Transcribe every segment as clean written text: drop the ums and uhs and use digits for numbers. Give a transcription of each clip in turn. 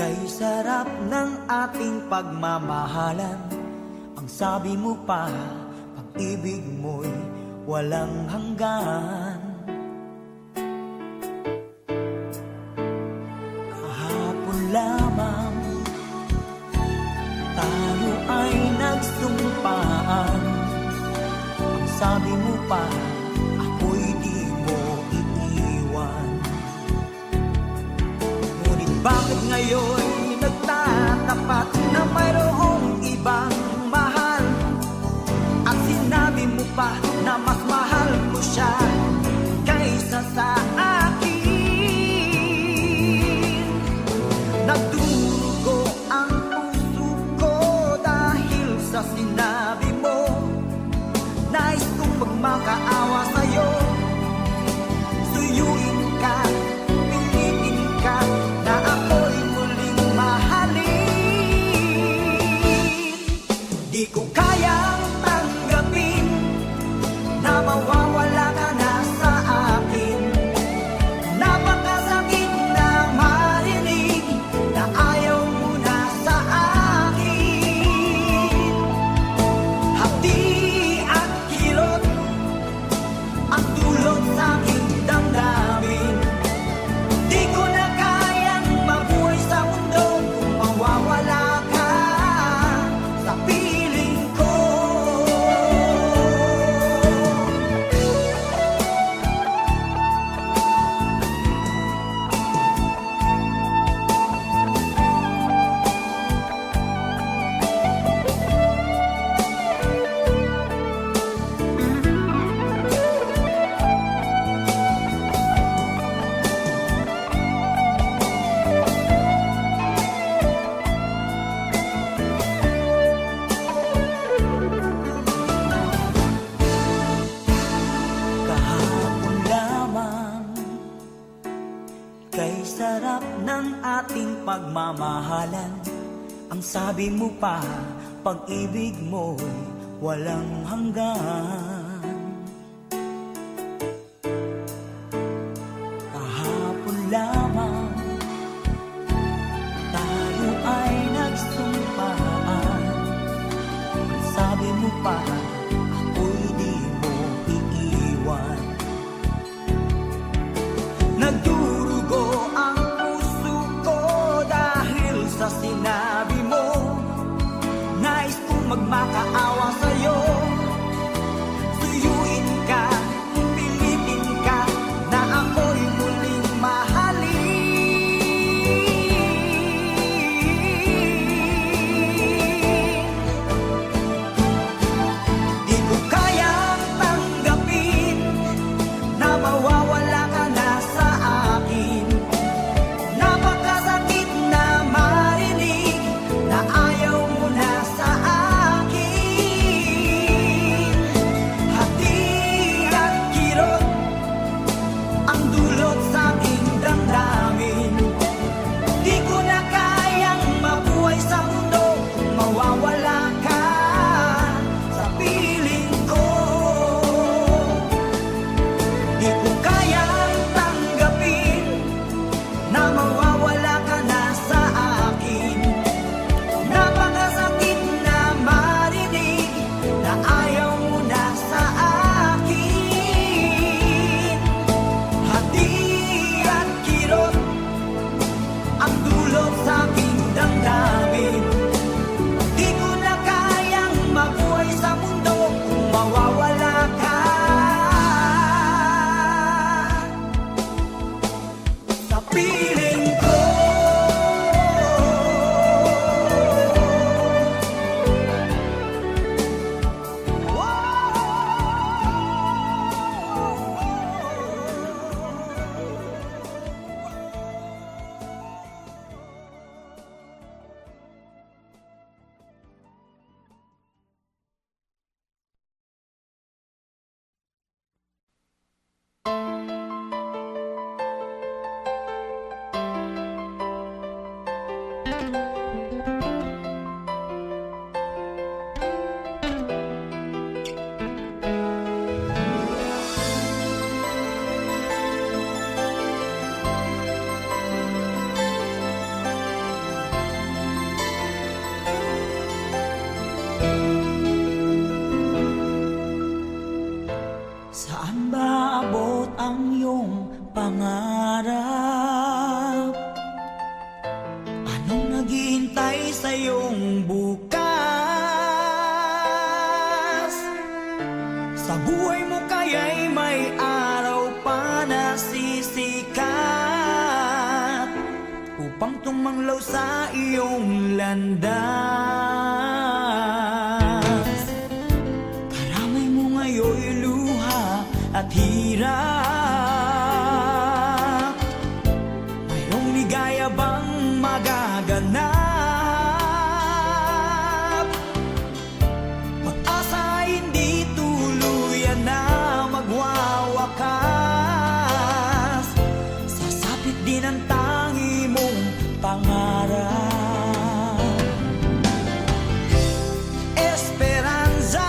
Kay sarap ng ating pagmamahalan. Ang sabi mo pa, pag-ibig mo'y walang hanggan. Kahapon lamang tayo ay nagsumpaan. Ang sabi mo pa, ako'y di mo iiwan. Ngunit bakit ngayon nagtatapat na mayroong ibang mahal? At sinabi mo pa na mas mahal mo siya kaysa sa akin. Nagdurugo ang puso ko dahil sa sinabi mo. Nais kong magmakaawa sa'yo, suyuin ka, pilitin ka, na ako'y muling mahalin. Di ko kayang tanggapin na mawawala ka na sa akin. Napakasakit na marinig na ayaw mo na sa akin. Hapdi at kilot ang dulot sa aking damdamin. Di ko na kayang mabuhay sa mundo kung mawawala ka sa piling ko. Kahapon lamang, kay sarap ng ating pagmamahalan. Ang sabi mo pa, pag-ibig mo'y walang hanggan. Kahapon lamang tayo ay nagsumpaan. Ang sabi mo pa, ako'y di mo iiwan. Nagdurugo ang puso ko dahil sa sinabi mo. Nais kong magmakaawa sa'yo, suyuin ka, pilitin ka, na ako'y muling mahalin. sa iyong bukas. Sa buhay mo kaya'y may araw pa na sisikat upang tumanglaw sa iyong landas. Karamay mo ngayon'y luha at hirap. Mayroong ligaya bang magaganap? Pag-asa ay hindi tuluyan na magwawakas. Sasapit din ang tangi mong pangarap. Esperanza,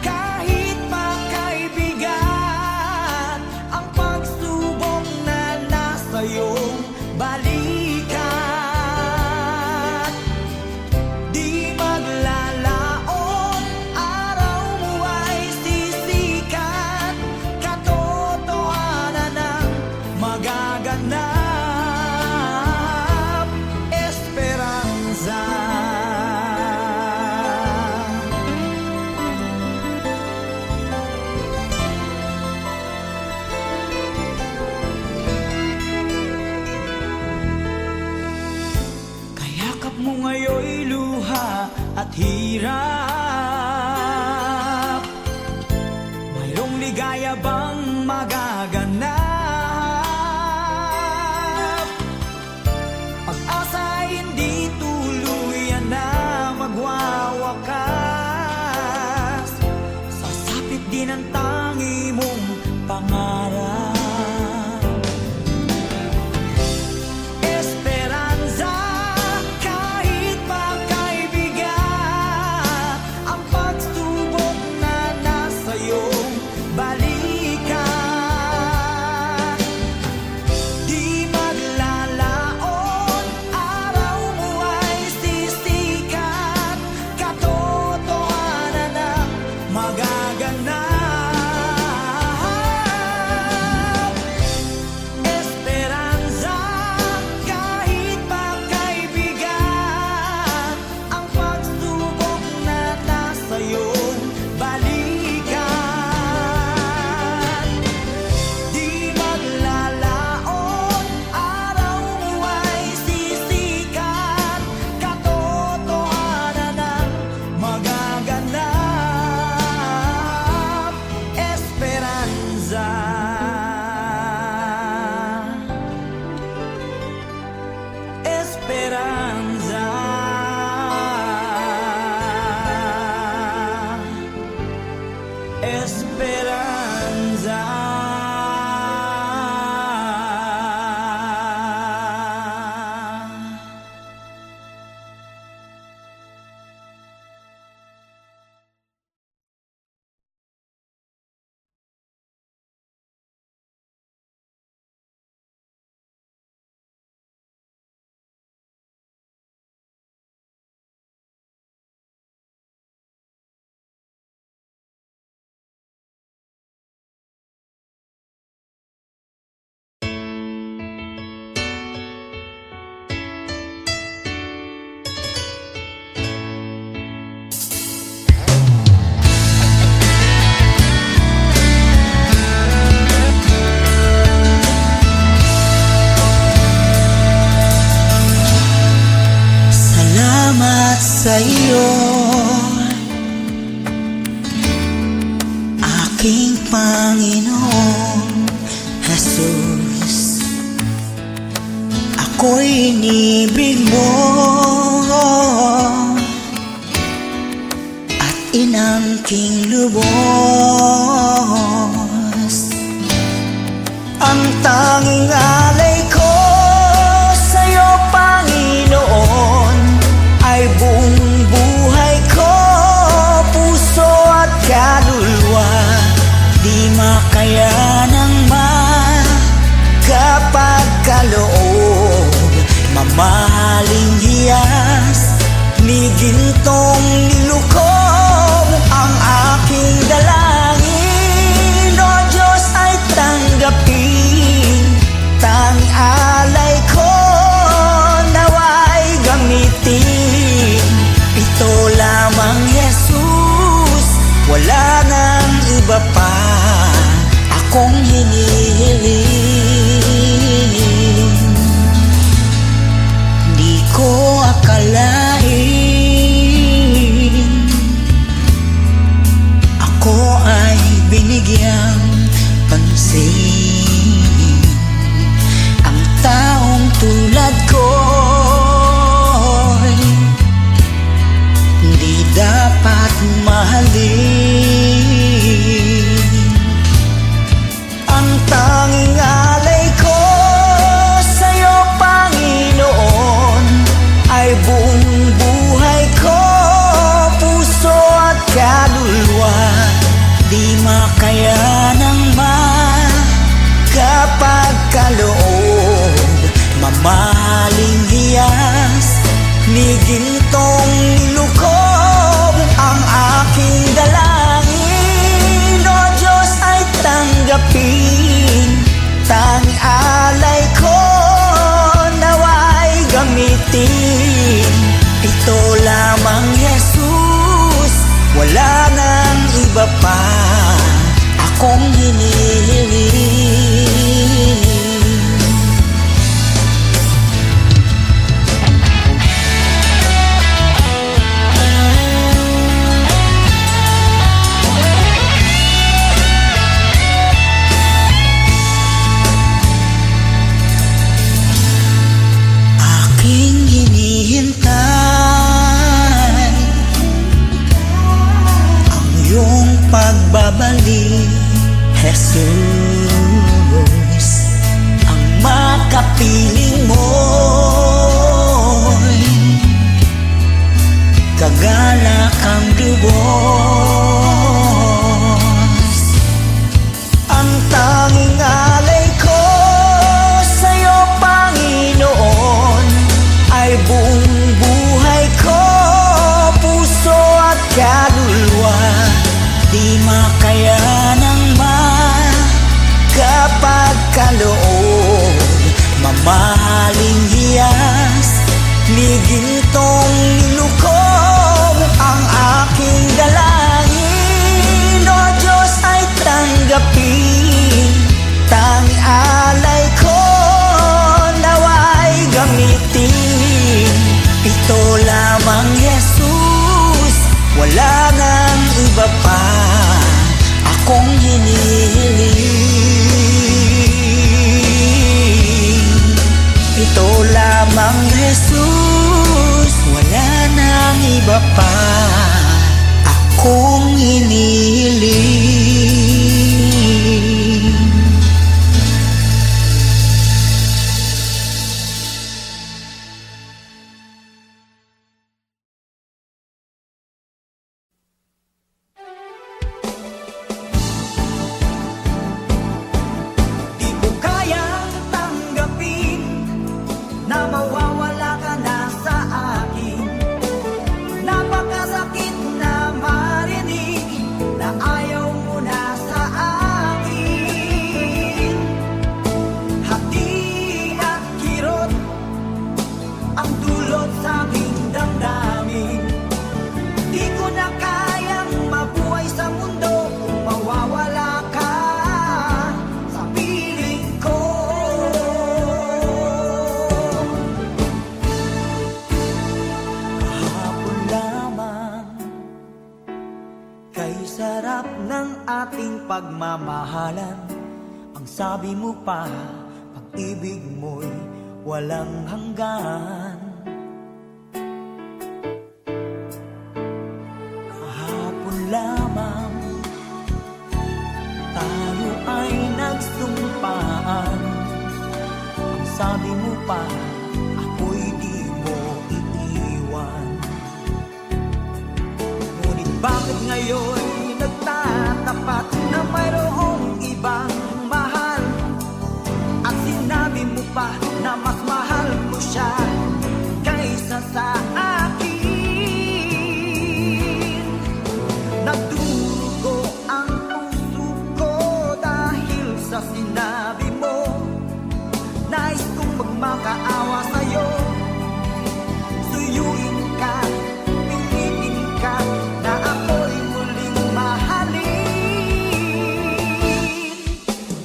kahit makaibigan, ang pagsubok na nasa iyong balikat. Di maglalaon, araw mo ay sisikat. Katotohanan ang magaganap. Esperanza. Kayakap mo ngayon'y luha at hirap. Mayroong ligaya bang magaganap? Pag-asa ay hindi tuluyan na magwawakas. Sasapit din ang tangi mong pangarap. Esperanza, kahit makaibigan, ang pagsubok na nasa iyong balikat. Di maglalaon, araw mo ay sisikat. Katotohanan ang magaganap. Esperanza, kahit makaibigan, ang pagsubok na nasa iyong balikat. Di maglalaon, araw mo ay sisikat. Katotohanan ang magaganap. Esperanza. Esperanza. Esperanza. Salamat sa iyo, aking Panginoong Jesus. Ako'y inibig mo at inangking lubos. Ang tanging alay ko sa'yo, Panginoon, ay buong buhay ko, puso at kaluluwa. Di makayanang magkapagkaloob, mamahaling hiyas ni gintong nilukob. Ang aking dalangin, O Diyos, ay tanggapin. hinihiling. Di ko akalain ako ay binigyang pansin. Ang taong tulad ko'y di dapat mahalin. Ang tanging alay ko sa'yo, Panginoon, ay buong buhay ko, puso at kaluluwa. Di makayanang makapagkaloob, mamahaling hiyas ni gintong nilukob. Ang aking dalangin, O Diyos, ay tanggapin. Tanging alay ko nawa'y gamitin. Ito lamang, Jesus, wala nang iba pa akong hinihiling. Aking hinihintay ang iyong pagbabalik, Jesus. Ang makapiling mo'y kagalakang Diyos. Ang tanging alay ko sa'yo, Panginoon, ay buong buhay ko, puso at kaluluwa. Di makayanang makapagkaloob, mamahaling hiyas ni gintong nilukob. Ang aking dalangin, O Diyos, ay tanggapin. Tanging alay ko nawa'y gamitin. Ito lamang, Jesus, wala nang iba pa akong hinihiling. Ito lamang, Jesus, wala nang iba pa akong hinihiling. Di ko kayang tanggapin na mawawala ka na sa akin. Napakasakit na marinig na ayaw mo na sa akin. Hati at kirot ang dulot sa aking damdamin. Di ko na kayang mabuhay sa mundo kung mawawala ka sa piling ko. Kahapon lamang kay sarap ng ating pagmamahalan. Ang sabi mo pa, pag-ibig mo'y walang hanggan. Kahapon lamang tayo ay nagsumpaan. Ang sabi mo pa, ako'y di mo iiwan. Ngunit bakit ngayon nagtatapat na mayroong ibang mahal? At sinabi mo pa na mas mahal mo siya kaysa sa akin. Nagdurugo ang puso ko dahil sa sinabi mo. Nais kong magmakaawa sa'yo, suyuin ka, pilitin ka na ako'y muling mahalin.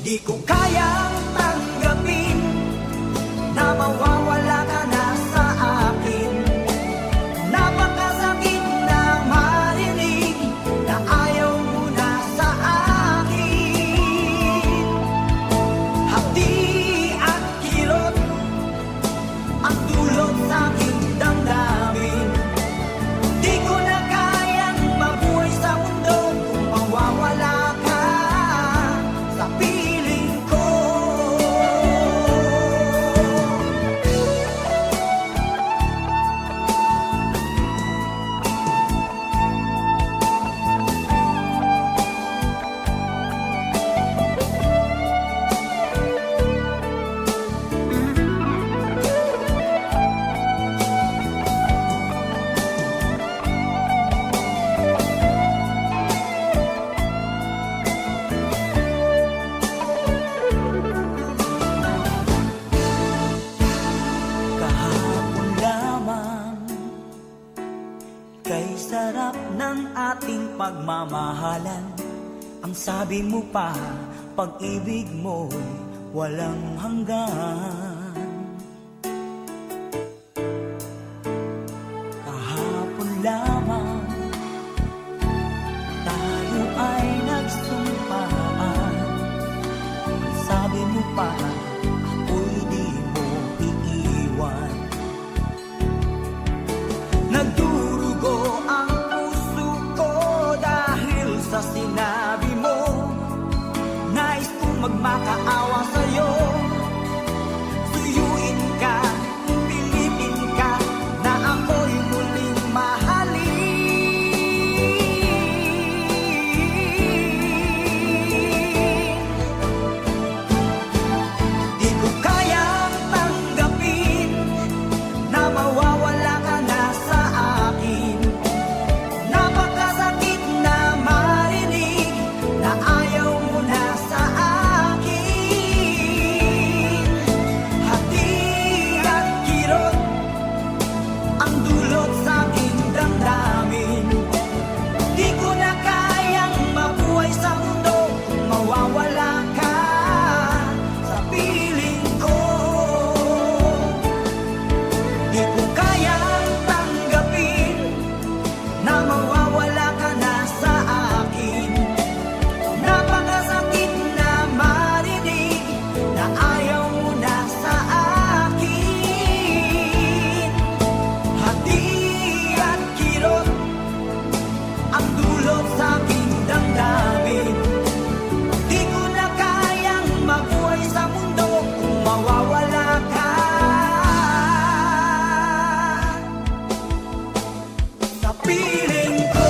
Di ko kayang dulot sa aking damdamin. Di ko na kayang mabuhay sa mundo kung mawawala ka sa piling ko. Kahapon lamang kay sarap ng ating pagmamahalan. Ang sabi mo pa, pag-ibig mo'y walang hanggan. Kahapon lamang tayo ay nagsumpaan. Ang sabi mo pa, ako'y di mo iiwan. Nagdurugo ang puso ko dahil sa sinabi mo. Nais kong magmakaawa sa'yo, suyuin ka, pilitin ka, na ako'y muling mahalin. Di ko kayang tanggapin na mawawala ka na sa akin. Napakasakit na marinig na ayaw mo na sa akin. Hati at kirot ang dulot sa aking damdamin. Di ko na kayang mabuhay sa mundo kung mawawala ka sa piling ko. Di ko kayang tanggapin na mawawala ka na sa akin. Napakasakit na marinig na ayaw mo na sa akin. Hati at kirot ang dulot sa aking damdamin. Di ko na kayang mabuhay sa mundo kung mawawala ka sa piling ko.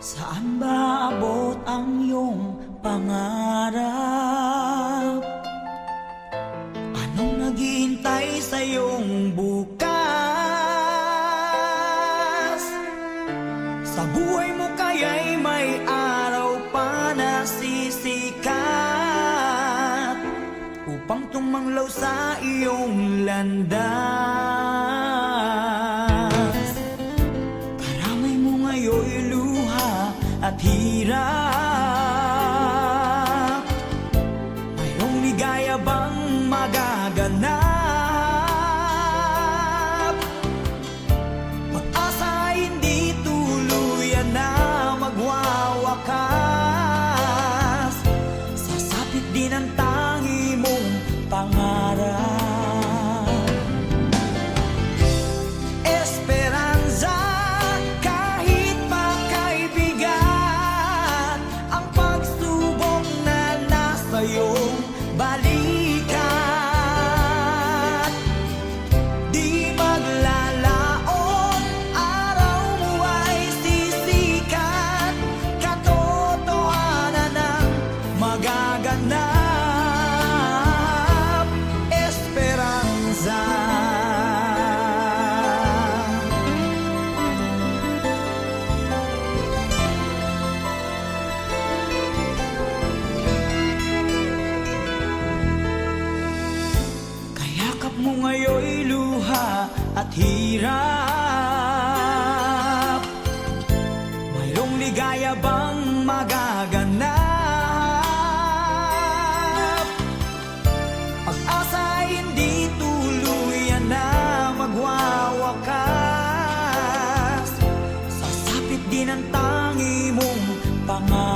Saan ba abot ang iyong pangarap? Anong naghihintay sa iyong bukas? Sa buhay mo kaya'y may araw pa na sisikat upang tumanglaw sa iyong landas. Karamay mo ngayon'y luha at hirap. Mayroong ligaya bang magaganap? Pag-asa ay hindi tuluyan na magwawakas. Sasapit din ang tangi mong pangarap. Esperanza kahit pa kaibigan hirap? Mayroong ligaya bang magaganap? Pag-asa ay hindi tuluyan na magwawakas. Sasapit din ang tangi mong pangarap.